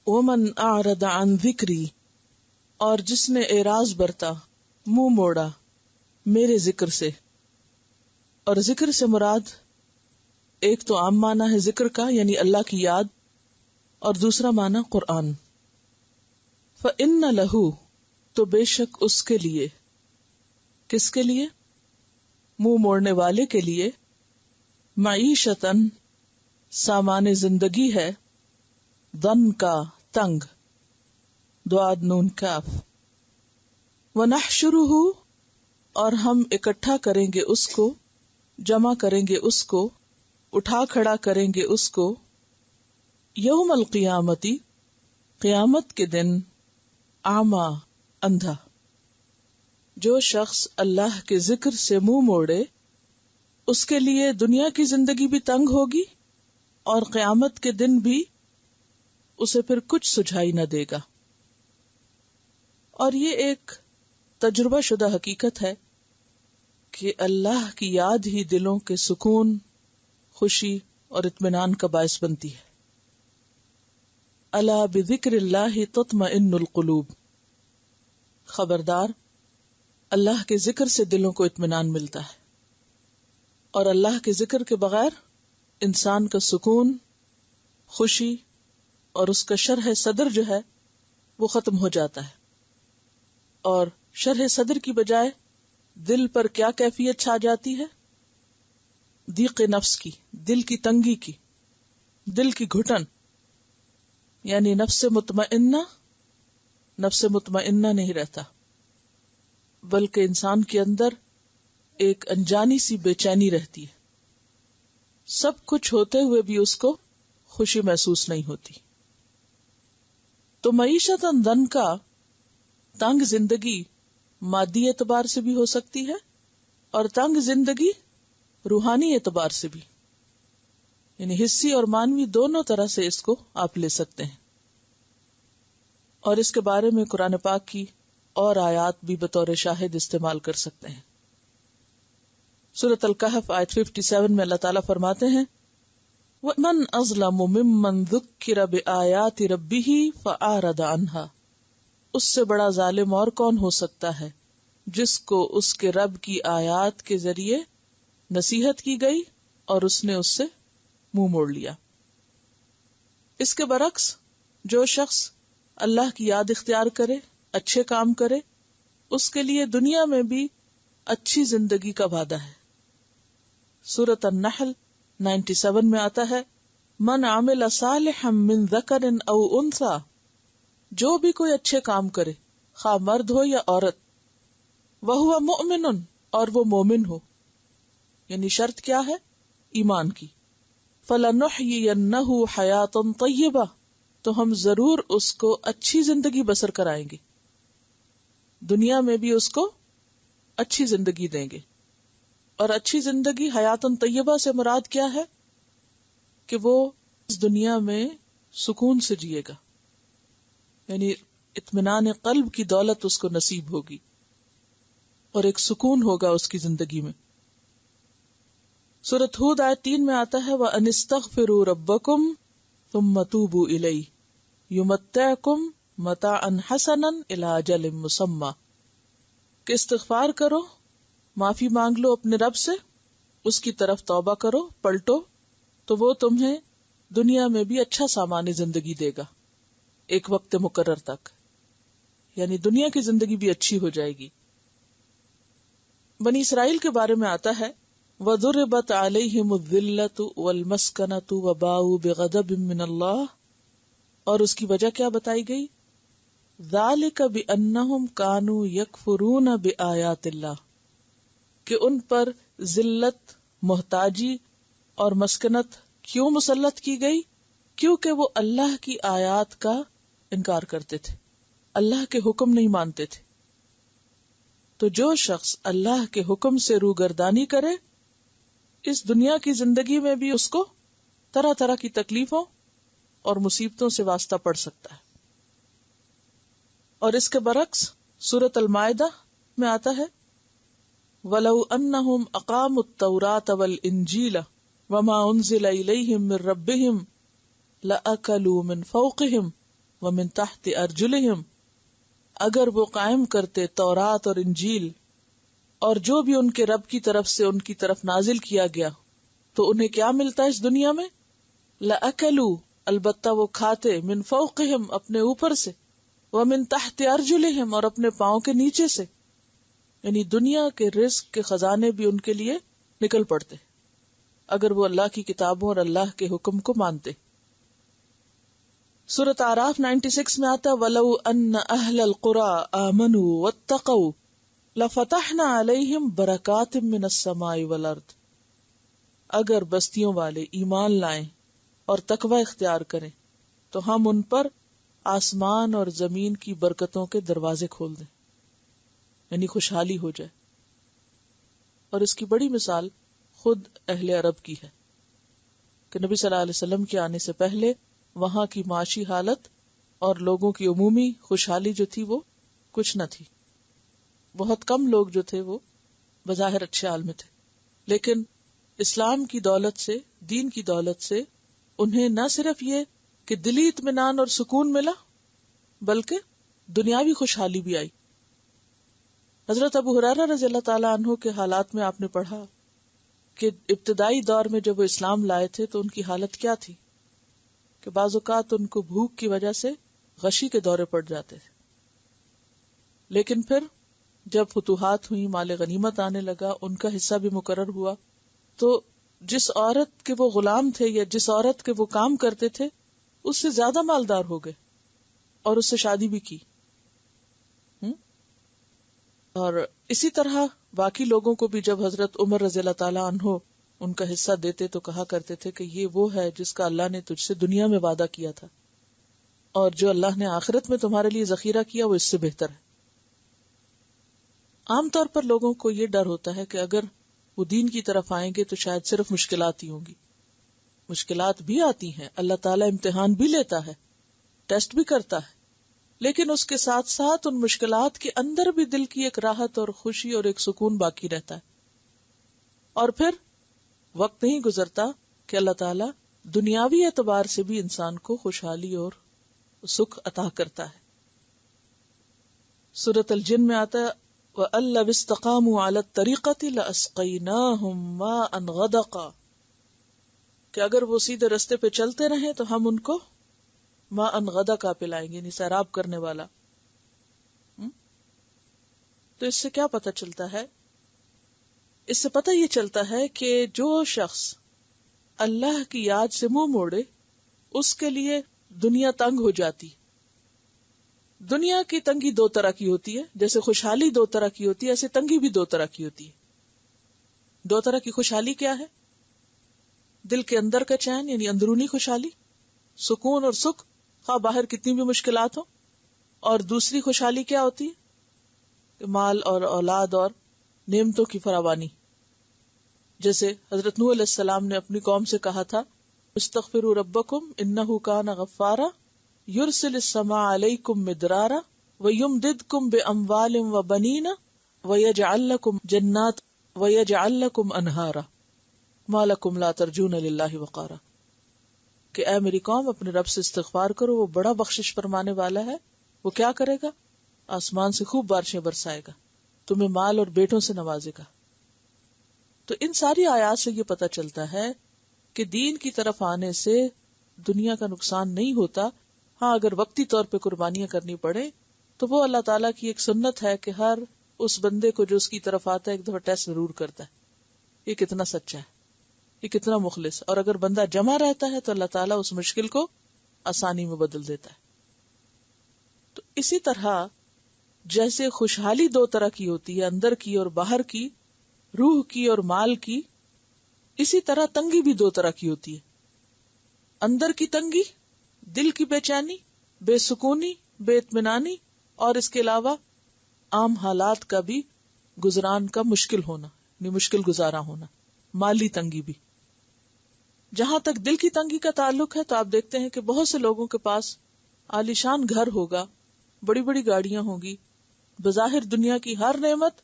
ومن اعرض عن ذکری، اور جس نے اعراض برتا، منہ موڑا میرے ذکر سے. اور ذکر سے مراد ایک تو عام معنی ہے ذکر کا یعنی اللہ کی یاد، اور دوسرا معنی قرآن. فإن لہ، تو بے شک اس کے لیے، کس کے لیے؟ منہ موڑنے والے کے لیے، معیشتاً سامان زندگی ہے، ضن کا تنگ، ضاد نون کاف. ونحشرہ، اور ہم اکٹھا کریں گے اس کو، جمع کریں گے اس کو، اٹھا کھڑا کریں گے اس کو، یوم القیامتی، قیامت کے دن، اعمیٰ، اندھا. جو شخص اللہ کے ذکر سے منہ موڑے اس کے لیے دنیا کی زندگی بھی تنگ ہوگی اور قیامت کے دن بھی اسے پھر کچھ سجھائی نہ دے گا. اور یہ ایک تجربہ شدہ حقیقت ہے کہ اللہ کی یاد ہی دلوں کے سکون، خوشی اور اطمینان کا باعث بنتی ہے. الا بذکر اللہ تطمئن القلوب، خبردار، اللہ کے ذکر سے دلوں کو اطمینان ملتا ہے، اور اللہ کے ذکر کے بغیر انسان کا سکون، خوشی اور اس کا شرح صدر جو ہے وہ ختم ہو جاتا ہے. اور شرح صدر کی بجائے دل پر کیا کیفیت چھا جاتی ہے؟ ضیق نفس کی، دل کی تنگی کی، دل کی گھٹن. یعنی نفس مطمئنہ نہیں رہتا، بلکہ انسان کے اندر ایک انجانی سی بے چینی رہتی ہے. سب کچھ ہوتے ہوئے بھی اس کو خوشی محسوس نہیں ہوتی. تو معیشتاً ضن کا تنگ زندگی مادی اعتبار سے بھی ہو سکتی ہے اور تنگ زندگی روحانی اعتبار سے بھی، یعنی حسی اور مانوی دونوں طرح سے اس کو آپ لے سکتے ہیں. اور اس کے بارے میں قرآن پاک کی اور آیات بھی بطور شاہد استعمال کر سکتے ہیں. سورۃ الکہف آیت 57 میں اللہ تعالیٰ فرماتے ہیں وَمَنْ أَظْلَمُ مِمَّنْ ذُكِّرَ بِآيَاتِ رَبِّهِ فَأَعْرَضَ عَنْهَا، اس سے بڑا ظالم اور کون ہو سکتا ہے جس کو اس کے رب کی آیات کے ذریعے نصیحت کی گئی اور اس نے اس سے منہ موڑ لیا. اس کے برعکس جو شخص اللہ کی یاد اختیار کرے، اچھے کام کرے، اس کے لیے دنیا میں بھی اچھی زندگی کا وعدہ ہے. سورۃ النحل 97 میں آتا ہے من عمل صالحا من ذکر او انثی، جو بھی کوئی اچھے کام کرے خواہ مرد ہو یا عورت، وہو مؤمن، اور وہ مومن ہو، یعنی شرط کیا ہے؟ ایمان کی. فَلَنُحْيِيَنَّهُ حَيَاةً طَيِّبَةً، تو ہم ضرور اس کو اچھی زندگی بسر کرائیں گے، دنیا میں بھی اس کو اچھی زندگی دیں گے. اور اچھی زندگی حیاتن طیبہ سے مراد کیا ہے؟ کہ وہ اس دنیا میں سکون سے جیے گا، یعنی اطمینان قلب کی دولت اس کو نصیب ہوگی اور ایک سکون ہوگا اس کی زندگی میں. سورۃ ہود آیت 3 میں آتا ہے وَأَنِ اسْتَغْفِرُوا رَبَّكُمْ ثُمَّ تُوبُوا إِلَيْهِ يُمَتِّعْكُمْ مَتَاعًا حَسَنًا إِلَىٰ أَجَلٍ مُّسَمًّى، کہ استغفار کرو، معافی مانگ لو اپنے رب سے، اس کی طرف توبہ کرو، پلٹو، تو وہ تمہیں دنیا میں بھی اچھا سامان زندگی دے گا ایک وقت مقرر تک، یعنی دنیا کی زندگی بھی اچھی ہو جائے گی. بنی اسرائیل کے بارے میں آتا ہے وَضُرِبَتْ عَلَيْهِمُ الذِّلَّةُ وَالْمَسْكَنَةُ وَبَاءُوا بِغَضَبٍ مِّنَ اللَّهِ، اور اس کی وجہ کیا بتائی گئی؟ ذَلِكَ بِأَنَّهُمْ كَانُوا يَكْفُرُونَ بِآيَاتِ اللَّهِ، کہ ان پر ذلت، محتاجی اور مسکنت کیوں مسلط کی گئی؟ کیونکہ وہ اللہ کی آیات کا انکار کرتے تھے، اللہ کے حکم نہیں مانتے تھے. تو جو شخص اللہ کے حکم سے روگردانی کرے، اس دنیا کی زندگی میں بھی اس کو طرح طرح کی تکلیفوں اور مصیبتوں سے واسطہ پڑ سکتا ہے. اور اس کے برعکس سورۃ المائدہ میں آتا ہے وَلَوْ أَنَّهُمْ أَقَامُوا التَّوْرَاةَ وَالْإِنْجِيلَ وَمَا أُنزِلَ إِلَيْهِمْ مِنْ رَبِّهِمْ لَأَكَلُوا مِنْ فَوْقِهِمْ ومن تحت ارجلہم، اگر وہ قائم کرتے تورات اور انجیل اور جو بھی ان کے رب کی طرف سے ان کی طرف نازل کیا گیا، تو انہیں کیا ملتا ہے اس دنیا میں؟ لَأَكَلُوا، البتہ وہ کھاتے، من فوقہم، اپنے اوپر سے، ومن تحت ارجلہم، اور اپنے پاؤں کے نیچے سے، یعنی دنیا کے رزق کے خزانے بھی ان کے لیے نکل پڑتے اگر وہ اللہ کی کتابوں اور اللہ کے حکم کو مانتے۔ سورۃ اعراف 96 میں آتا وَلَوْ أَنَّ أَهْلَ الْقُرَىٰ آمَنُوا وَاتَّقَوْا لَفَتَحْنَا عَلَيْهِمْ بَرَكَاتٍ مِّنَ السَّمَاءِ وَالْأَرْضِ، اگر بستیوں والے ایمان لائیں اور تقوی اختیار کریں تو ہم ان پر آسمان اور زمین کی برکتوں کے دروازے کھول دیں، یعنی خوشحالی ہو جائے۔ اور اس کی بڑی مثال خود اہل عرب کی ہے کہ نبی صلی اللہ علیہ وسلم کے آنے سے پہلے وہاں کی معاشی حالت اور لوگوں کی عمومی خوشحالی جو تھی وہ کچھ نہ تھی، بہت کم لوگ جو تھے وہ بظاہر اچھے حال میں تھے، لیکن اسلام کی دولت سے، دین کی دولت سے انہیں نہ صرف یہ کہ دلی اطمینان اور سکون ملا بلکہ دنیاوی خوشحالی بھی آئی۔ حضرت ابو ہریرہ رضی اللہ تعالیٰ عنہ کے حالات میں آپ نے پڑھا کہ ابتدائی دور میں جب وہ اسلام لائے تھے تو ان کی حالت کیا تھی کہ بعض اوقات ان کو بھوک کی وجہ سے غشی کے دورے پڑ جاتے تھے، لیکن پھر جب فتوحات ہوئی، مال غنیمت آنے لگا، ان کا حصہ بھی مقرر ہوا، تو جس عورت کے وہ غلام تھے یا جس عورت کے وہ کام کرتے تھے اس سے زیادہ مالدار ہو گئے اور اس سے شادی بھی کی۔ اور اسی طرح باقی لوگوں کو بھی جب حضرت عمر رضی اللہ تعالیٰ عنہ ان کا حصہ دیتے تو کہا کرتے تھے کہ یہ وہ ہے جس کا اللہ نے تجھ سے دنیا میں وعدہ کیا تھا، اور جو اللہ نے آخرت میں تمہارے لیے ذخیرہ کیا وہ اس سے بہتر ہے۔ عام طور پر لوگوں کو یہ ڈر ہوتا ہے کہ اگر وہ دین کی طرف آئیں گے تو شاید صرف مشکلات ہی ہوں گی۔ مشکلات بھی آتی ہیں، اللہ تعالیٰ امتحان بھی لیتا ہے، ٹیسٹ بھی کرتا ہے، لیکن اس کے ساتھ ساتھ ان مشکلات کے اندر بھی دل کی ایک راحت اور خوشی اور ایک سکون باقی رہتا ہے۔ اور پھر وقت نہیں گزرتا کہ اللہ تعالیٰ دنیاوی اعتبار سے بھی انسان کو خوشحالی اور سکھ عطا کرتا ہے۔ سورۃ الجن میں آتا ہے وَأَن لَّوِ اسْتَقَامُوا عَلَى الطَّرِيقَةِ لَأَسْقَيْنَاهُم مَّاءً غَدَقًا، کہ اگر وہ سیدھے رستے پہ چلتے رہیں تو ہم ان کو ماءً غدقا پلائیں گے، یعنی سیراب کرنے والا۔ تو اس سے کیا پتہ چلتا ہے؟ اس سے پتہ یہ چلتا ہے کہ جو شخص اللہ کی یاد سے منہ موڑے اس کے لیے دنیا تنگ ہو جاتی۔ دنیا کی تنگی دو طرح کی ہوتی ہے، جیسے خوشحالی دو طرح کی ہوتی ہے ایسے تنگی بھی دو طرح کی ہوتی ہے۔ دو طرح کی خوشحالی کیا ہے؟ دل کے اندر کا چین یعنی اندرونی خوشحالی، سکون اور سکھ، خواہ باہر کتنی بھی مشکلات ہوں۔ اور دوسری خوشحالی کیا ہوتی ہے؟ کہ مال اور اولاد اور نعمتوں کی فراوانی، جیسے حضرت نوح علیہ السلام نے اپنی قوم سے کہا تھا استغفروا ربکم انہ کان غفارا یرسل السماء علیکم مدرارا ویمددکم باموال وبنین ویجعل لکم جنات ویجعل لکم انہارا ما لکم لا ترجون للہ وقارا، کہ اے میری قوم اپنے رب سے استغفار کرو، وہ بڑا بخشش فرمانے والا ہے، وہ کیا کرے گا؟ آسمان سے خوب بارشیں برسائے گا، تمہیں مال اور بیٹوں سے نوازے گا۔ تو ان ساری آیات سے یہ پتہ چلتا ہے کہ دین کی طرف آنے سے دنیا کا نقصان نہیں ہوتا، ہاں اگر وقتی طور پہ قربانیاں کرنی پڑے تو وہ اللہ تعالیٰ کی ایک سنت ہے کہ ہر اس بندے کو جو اس کی طرف آتا ہے ایک دفعہ ٹیسٹ ضرور کرتا ہے، یہ کتنا سچا ہے، یہ کتنا مخلص، اور اگر بندہ جمع رہتا ہے تو اللہ تعالیٰ اس مشکل کو آسانی میں بدل دیتا ہے۔ تو اسی طرح جیسے خوشحالی دو طرح کی ہوتی ہے، اندر کی اور باہر کی، روح کی اور مال کی، اسی طرح تنگی بھی دو طرح کی ہوتی ہے۔ اندر کی تنگی، دل کی بے چینی، بے سکونی، بے اطمینانی، اور اس کے علاوہ عام حالات کا بھی گزران کا مشکل ہونا، یعنی مشکل گزارا ہونا، مالی تنگی بھی۔ جہاں تک دل کی تنگی کا تعلق ہے تو آپ دیکھتے ہیں کہ بہت سے لوگوں کے پاس عالیشان گھر ہوگا، بڑی بڑی گاڑیاں ہوں گی، بظاہر دنیا کی ہر نعمت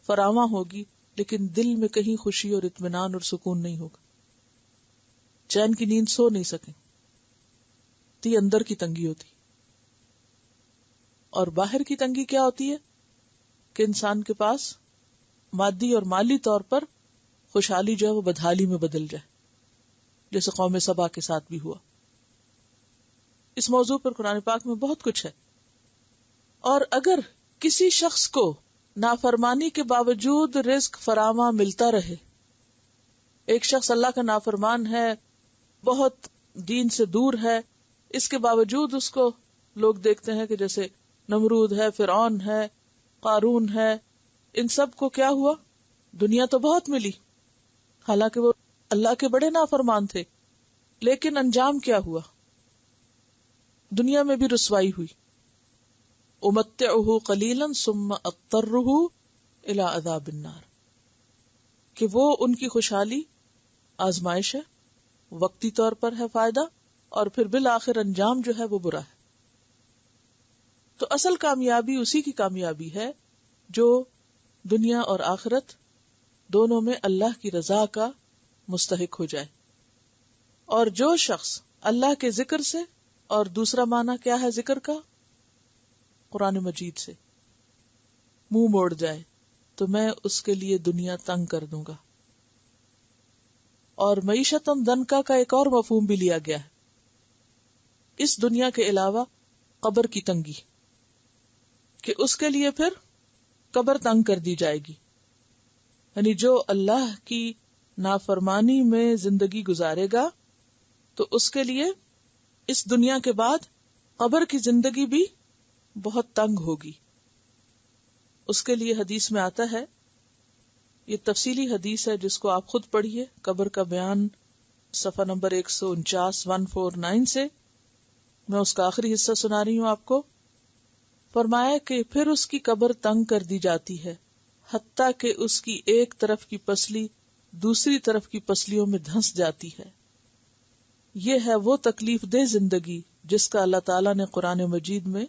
فراواں ہوگی، لیکن دل میں کہیں خوشی اور اطمینان اور سکون نہیں ہوگا، چین کی نیند سو نہیں سکیں، تو یہ اندر کی تنگی ہوتی۔ اور باہر کی تنگی کیا ہوتی ہے کہ انسان کے پاس مادی اور مالی طور پر خوشحالی جو ہے وہ بدحالی میں بدل جائے، جیسے قوم سبا کے ساتھ بھی ہوا. اس موضوع پر قرآن پاک میں بہت کچھ ہے. اور اگر کسی شخص کو نافرمانی کے باوجود رزق فراواں ملتا رہے، ایک شخص اللہ کا نافرمان ہے، بہت دین سے دور ہے، اس کے باوجود اس کو لوگ دیکھتے ہیں کہ جیسے نمرود ہے، فرعون ہے، قارون ہے، ان سب کو کیا ہوا؟ دنیا تو بہت ملی، حالانکہ وہ اللہ کے بڑے نافرمان تھے، لیکن انجام کیا ہوا؟ دنیا میں بھی رسوائی ہوئی. امتعہ قلیلا ثم اضطرہ الی عذاب النار، کہ وہ ان کی خوشحالی آزمائش ہے، وقتی طور پر ہے فائدہ، اور پھر بالآخر انجام جو ہے وہ برا ہے. تو اصل کامیابی اسی کی کامیابی ہے جو دنیا اور آخرت دونوں میں اللہ کی رضا کا مستحق ہو جائے. اور جو شخص اللہ کے ذکر سے، اور دوسرا معنی کیا ہے ذکر کا؟ قرآن مجید سے منہ موڑ جائے تو میں اس کے لیے دنیا تنگ کر دوں گا. اور معیشتاً ضنکا کا ایک اور مفہوم بھی لیا گیا ہے، اس دنیا کے علاوہ قبر کی تنگی، کہ اس کے لیے پھر قبر تنگ کر دی جائے گی. یعنی جو اللہ کی نافرمانی میں زندگی گزارے گا تو اس کے لیے اس دنیا کے بعد قبر کی زندگی بھی بہت تنگ ہوگی. اس کے لیے حدیث میں آتا ہے، یہ تفصیلی حدیث ہے جس کو آپ خود پڑھیے، قبر کا بیان صفحہ نمبر 149 149 سے، میں اس کا آخری حصہ سنا رہی ہوں آپ کو. فرمایا کہ پھر اس کی قبر تنگ کر دی جاتی ہے حتیٰ کہ اس کی ایک طرف کی پسلی دوسری طرف کی پسلیوں میں دھنس جاتی ہے. یہ ہے وہ تکلیف دہ زندگی جس کا اللہ تعالیٰ نے قرآن مجید میں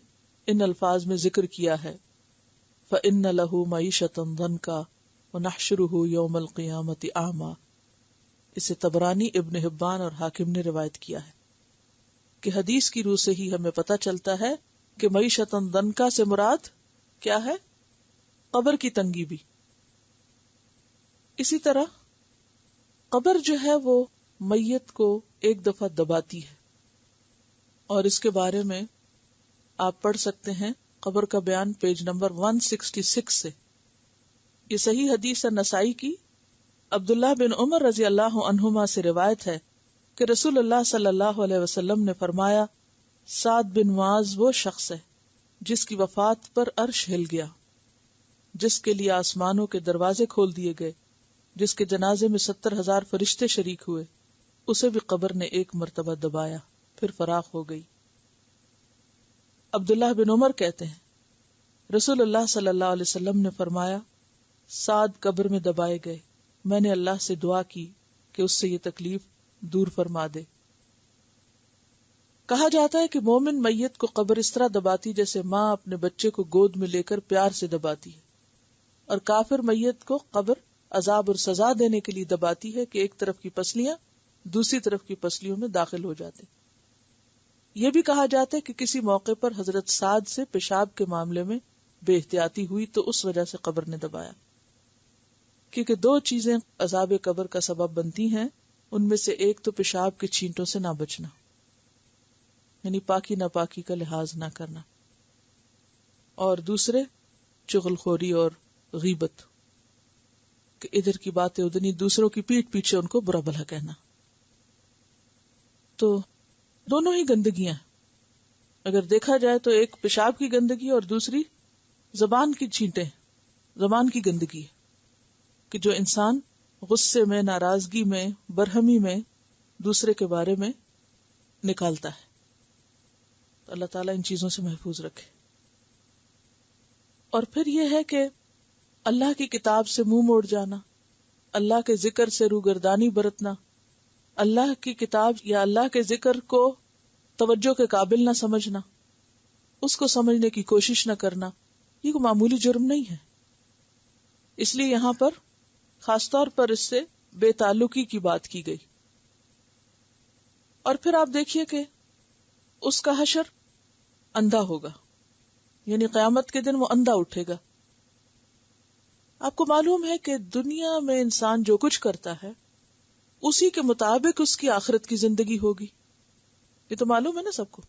ان الفاظ میں ذکر کیا ہے، فَإِنَّ لَهُ مَعِيشَةً ضَنْكَا وَنَحْشُرُهُ يَوْمَ الْقِيَامَةِ أَعْمَى. اسے طبرانی، ابن حبان اور حاکم نے روایت کیا ہے کہ حدیث کی روح سے ہی ہمیں پتہ چلتا ہے کہ معیشتاً ضنکا سے مراد کیا ہے؟ قبر کی تنگی بھی. اسی طرح قبر جو ہے وہ میت کو ایک دفعہ دباتی ہے، اور اس کے بارے میں آپ پڑھ سکتے ہیں قبر کا بیان پیج نمبر 166 سے. یہ صحیح حدیث ہے نسائی کی. عبداللہ بن عمر رضی اللہ عنہما سے روایت ہے کہ رسول اللہ صلی اللہ علیہ وسلم نے فرمایا، سعد بن معاذ وہ شخص ہے جس کی وفات پر عرش ہل گیا، جس کے لیے آسمانوں کے دروازے کھول دیے گئے، جس کے جنازے میں 70,000 فرشتے شریک ہوئے، اسے بھی قبر نے ایک مرتبہ دبایا پھر فراخ ہو گئی. عبداللہ بن عمر کہتے ہیں رسول اللہ صلی اللہ علیہ وسلم نے فرمایا، سعد قبر میں دبائے گئے، میں نے اللہ سے دعا کی کہ اس سے یہ تکلیف دور فرما دے. کہا جاتا ہے کہ مومن میت کو قبر اس طرح دباتی جیسے ماں اپنے بچے کو گود میں لے کر پیار سے دباتی ہے، اور کافر میت کو قبر عذاب اور سزا دینے کے لیے دباتی ہے کہ ایک طرف کی پسلیاں دوسری طرف کی پسلیوں میں داخل ہو جاتے. یہ بھی کہا جاتا ہے کہ کسی موقع پر حضرت سعد سے پیشاب کے معاملے میں بے احتیاطی ہوئی تو اس وجہ سے قبر نے دبایا، کیونکہ 2 چیزیں عذاب قبر کا سبب بنتی ہیں، ان میں سے ایک تو پیشاب کے چھینٹوں سے نہ بچنا، یعنی پاکی ناپاکی کا لحاظ نہ کرنا، اور دوسرے چغل خوری اور غیبت، کہ ادھر کی باتیں ادھر، دوسروں کی پیٹھ پیچھے ان کو برا بھلا کہنا. تو دونوں ہی گندگیاں اگر دیکھا جائے تو ایک پیشاب کی گندگی اور دوسری زبان کی چھینٹیں، زبان کی گندگی ہے کہ جو انسان غصے میں، ناراضگی میں، برہمی میں دوسرے کے بارے میں نکالتا ہے. تو اللہ تعالیٰ ان چیزوں سے محفوظ رکھے. اور پھر یہ ہے کہ اللہ کی کتاب سے منہ موڑ جانا، اللہ کے ذکر سے روگردانی برتنا، اللہ کی کتاب یا اللہ کے ذکر کو توجہ کے قابل نہ سمجھنا، اس کو سمجھنے کی کوشش نہ کرنا، یہ کوئی معمولی جرم نہیں ہے. اس لیے یہاں پر خاص طور پر اس سے بے تعلقی کی بات کی گئی. اور پھر آپ دیکھیے کہ اس کا حشر اندھا ہوگا، یعنی قیامت کے دن وہ اندھا اٹھے گا. آپ کو معلوم ہے کہ دنیا میں انسان جو کچھ کرتا ہے اسی کے مطابق اس کی آخرت کی زندگی ہوگی. یہ تو معلوم ہے نا سب کو.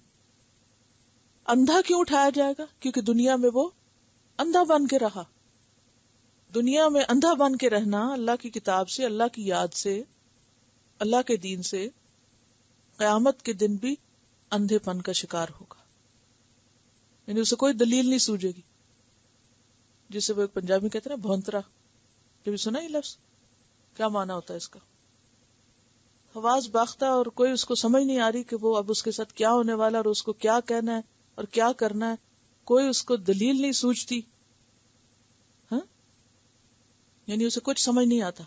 اندھا کیوں اٹھایا جائے گا؟ کیونکہ دنیا میں وہ اندھا بن کے رہا. دنیا میں اندھا بن کے رہنا اللہ کی کتاب سے، اللہ کی یاد سے، اللہ کے دین سے، قیامت کے دن بھی اندھے پن کا شکار ہوگا. یعنی اسے کوئی دلیل نہیں سوجے گی. جسے وہ ایک پنجابی کہتے ہیں نا بھونترا، کبھی سنا ہی لفظ؟ کیا معنی ہوتا ہے اس کا؟ حواس باختہ، اور کوئی اس کو سمجھ نہیں آ رہی کہ وہ اب اس کے ساتھ کیا ہونے والا اور اس کو کیا کہنا ہے اور کیا کرنا ہے. کوئی اس کو دلیل نہیں سوچتی. ہاں، یعنی اسے کچھ سمجھ نہیں آتا.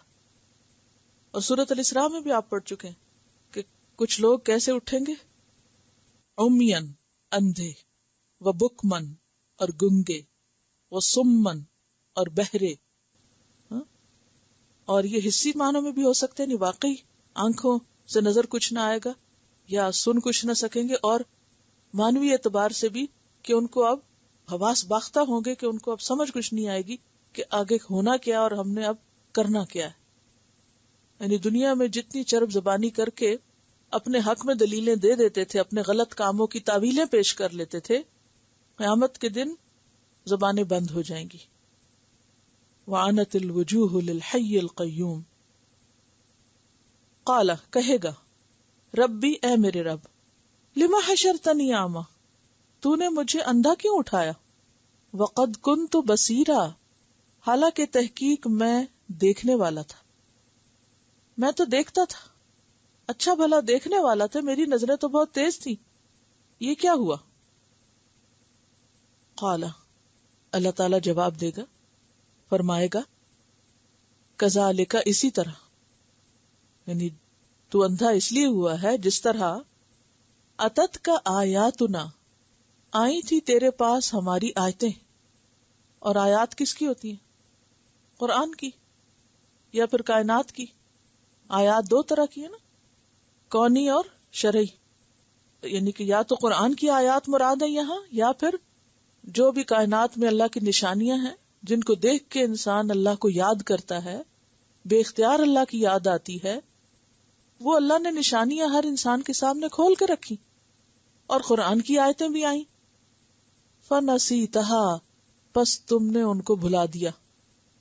اور سورۃ الاسراء میں بھی آپ پڑھ چکے ہیں کہ کچھ لوگ کیسے اٹھیں گے، عمین اندھے، و بکمن اور گنگے، و سمن اور بہرے. اور یہ حسی معنوں میں بھی ہو سکتے ہیں، نہیں واقعی آنکھوں سے نظر کچھ نہ آئے گا یا سن کچھ نہ سکیں گے، اور مانوی اعتبار سے بھی کہ ان کو اب حواس باختہ ہوں گے کہ ان کو اب سمجھ کچھ نہیں آئے گی کہ آگے ہونا کیا اور ہم نے اب کرنا کیا ہے. یعنی دنیا میں جتنی چرب زبانی کر کے اپنے حق میں دلیلیں دے دیتے تھے، اپنے غلط کاموں کی تعویلیں پیش کر لیتے تھے، قیامت کے دن زبانیں بند ہو جائیں گی. وعنت الوجوہ للحی القیوم. قال کہے گا ربی اے میرے رب، لما حشرتنی اعمی، تو نے مجھے اندھا کیوں اٹھایا، وقد کنت بصیرا، حالانکہ تحقیق میں دیکھنے والا تھا. میں تو دیکھتا تھا، اچھا بھلا دیکھنے والا تھا، میری نظریں تو بہت تیز تھی، یہ کیا ہوا؟ قال اللہ تعالی جواب دے گا، فرمائے گا کذالک، اسی طرح، یعنی تو اندھا اس لیے ہوا ہے جس طرح اتت کا آیاتنا، آئی تھی تیرے پاس ہماری آیتیں. اور آیات کس کی ہوتی ہیں؟ قرآن کی یا پھر کائنات کی. آیات دو طرح کی ہے نا، کونی اور شرعی. یعنی کہ یا تو قرآن کی آیات مراد ہے یہاں، یا پھر جو بھی کائنات میں اللہ کی نشانیاں ہیں جن کو دیکھ کے انسان اللہ کو یاد کرتا ہے، بے اختیار اللہ کی یاد آتی ہے، وہ اللہ نے نشانیاں ہر انسان کے سامنے کھول کے رکھی. اور قرآن کی آیتیں بھی آئیں. فَنَسِيتَهَا، پس تم نے ان کو بھلا دیا،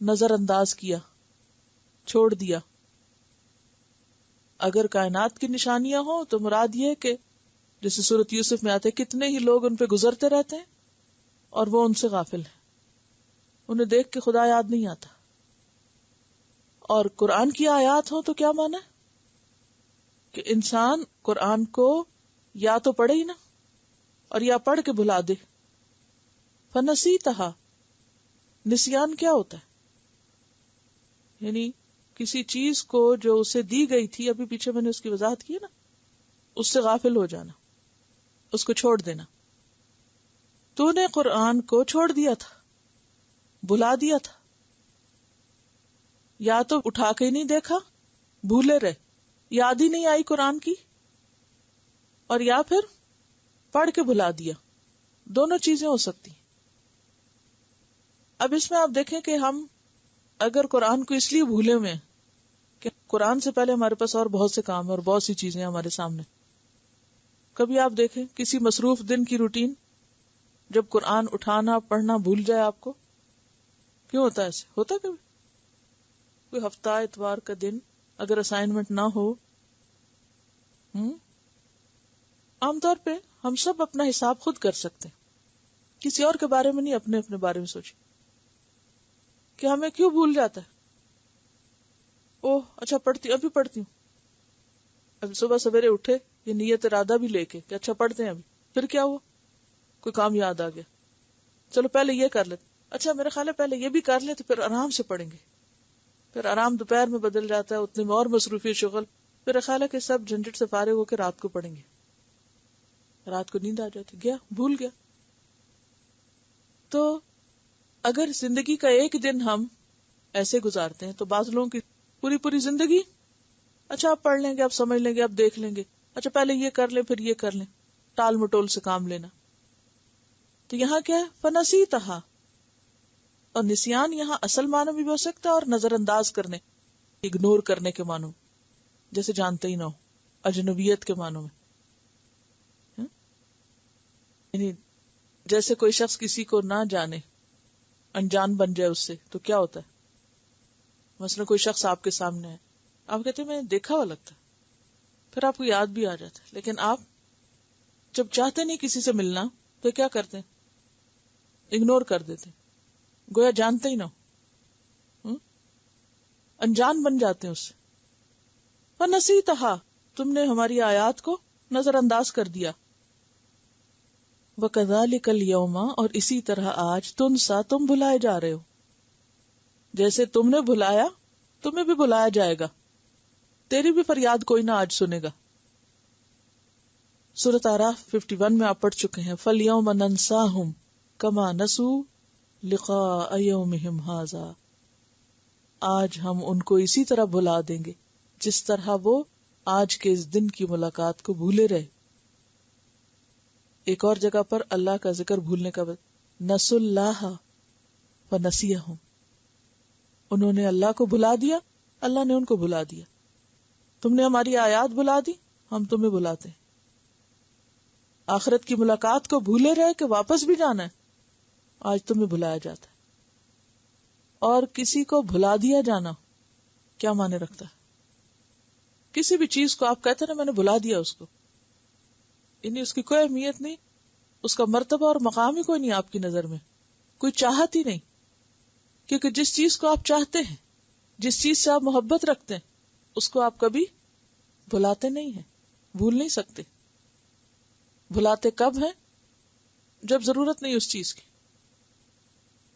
نظر انداز کیا، چھوڑ دیا. اگر کائنات کی نشانیاں ہوں تو مراد یہ کہ جیسے سورۃ یوسف میں آتے کتنے ہی لوگ ان پہ گزرتے رہتے ہیں اور وہ ان سے غافل ہیں، انہیں دیکھ کے خدا یاد نہیں آتا. اور قرآن کی آیات ہوں تو کیا مانا ہے کہ انسان قرآن کو یا تو پڑھے ہی نا، اور یا پڑھ کے بھلا دے. فنسیتہا، نسیان کیا ہوتا ہے؟ یعنی کسی چیز کو جو اسے دی گئی تھی، ابھی پیچھے میں نے اس کی وضاحت کی نا، اس سے غافل ہو جانا، اس کو چھوڑ دینا. تو نے قرآن کو چھوڑ دیا تھا، بھلا دیا تھا، یا تو اٹھا کے ہی نہیں دیکھا، بھولے رہے، یاد ہی نہیں آئی قرآن کی، اور یا پھر پڑھ کے بھلا دیا. دونوں چیزیں ہو سکتی. اب اس میں آپ دیکھیں کہ ہم اگر قرآن کو اس لیے بھولے ہوئے کہ قرآن سے پہلے ہمارے پاس اور بہت سے کام اور بہت سی چیزیں ہمارے سامنے. کبھی آپ دیکھیں کسی مصروف دن کی روٹین، جب قرآن اٹھانا پڑھنا بھول جائے آپ کو، کیوں ہوتا ہے ایسے؟ ہوتا کبھی کوئی ہفتہ اتوار کا دن اگر اسائنمنٹ نہ ہو، عام طور پہ ہم سب اپنا حساب خود کر سکتے ہیں، کسی اور کے بارے میں نہیں، اپنے اپنے بارے میں سوچیں کہ ہمیں کیوں بھول جاتا ہے. اوہ اچھا پڑھتی ہوں، ابھی پڑھتی ہوں. ابھی صبح سویرے اٹھے یہ نیت ارادہ بھی لے کے کہ اچھا پڑھتے ہیں ابھی، پھر کیا ہوا؟ کوئی کام یاد آ گیا، چلو پہلے یہ کر لیتے، اچھا میرا خیال ہے پہلے یہ بھی کر لیں تو پھر آرام سے پڑھیں گے. پھر آرام دوپہر میں بدل جاتا ہے، اتنے میں اور مصروفیت شغل، پھر خیال ہے کہ سب جھنجٹ سے فارغ ہو کے رات کو پڑھیں گے. رات کو نیند آ جاتی، گیا بھول گیا. تو اگر زندگی کا ایک دن ہم ایسے گزارتے ہیں تو بعض لوگوں کی پوری پوری زندگی، اچھا آپ پڑھ لیں گے، آپ سمجھ لیں گے، آپ دیکھ لیں گے، اچھا پہلے یہ کر لیں پھر یہ کر لیں، ٹال مٹول سے کام لینا. تو یہاں کیا ہے؟ فنسیتہا. اور نسیان یہاں اصل معنی بھی ہو سکتا ہے اور نظر انداز کرنے، اگنور کرنے کے معنوں، جیسے جانتے ہی نہ ہو، اجنبیت کے معنوں میں. یعنی جیسے کوئی شخص کسی کو نہ جانے، انجان بن جائے اس سے، تو کیا ہوتا ہے؟ مثلا کوئی شخص آپ کے سامنے ہے، آپ کہتے ہیں میں نے دیکھا ہوا لگتا ہے، پھر آپ کو یاد بھی آ جاتا ہے، لیکن آپ جب چاہتے نہیں کسی سے ملنا تو کیا کرتے ہیں؟ اگنور کر دیتے ہیں، گویا جانتے ہی نہ ہو، انجان بن جاتے ہیں اس سے. فنسیتہا، تم نے ہماری آیات کو نظر انداز کر دیا. وَكَذَلِكَ الْيَوْمَ، اور اسی طرح آج، تنسا، تم بھلائے جا رہے ہو. جیسے تم نے بھلایا، تمہیں بھی بھلایا جائے گا، تیری بھی فریاد کوئی نہ آج سنے گا. سورۃ اعراف 51 میں آپ پڑھ چکے ہیں. فَالْيَوْمَ نَنْسَاهُمْ كَمَا نَسُوا لِقَاءَ يَوْمِهِمْ هَذَا، آج ہم ان کو اسی طرح بھلا دیں گے جس طرح وہ آج کے اس دن کی ملاقات کو بھولے رہے. ایک اور جگہ پر اللہ کا ذکر بھولنے کا نسوا اللہ فنسیہم، انہوں نے اللہ کو بھلا دیا، اللہ نے ان کو بھلا دیا. تم نے ہماری آیات بھلا دی، ہم تمہیں بھلاتے ہیں. آخرت کی ملاقات کو بھولے رہے کہ واپس بھی جانا ہے، آج تمہیں بھلایا جاتا ہے. اور کسی کو بھلا دیا جانا کیا معنی رکھتا ہے؟ کسی بھی چیز کو آپ کہتے ہیں نا میں نے بھلا دیا اس کو، یعنی اس کی کوئی اہمیت نہیں، اس کا مرتبہ اور مقام ہی کوئی نہیں آپ کی نظر میں، کوئی چاہت ہی نہیں. کیونکہ جس چیز کو آپ چاہتے ہیں، جس چیز سے آپ محبت رکھتے ہیں، اس کو آپ کبھی بھلاتے نہیں ہیں، بھول نہیں سکتے. بھلاتے کب ہیں؟ جب ضرورت نہیں اس چیز کی.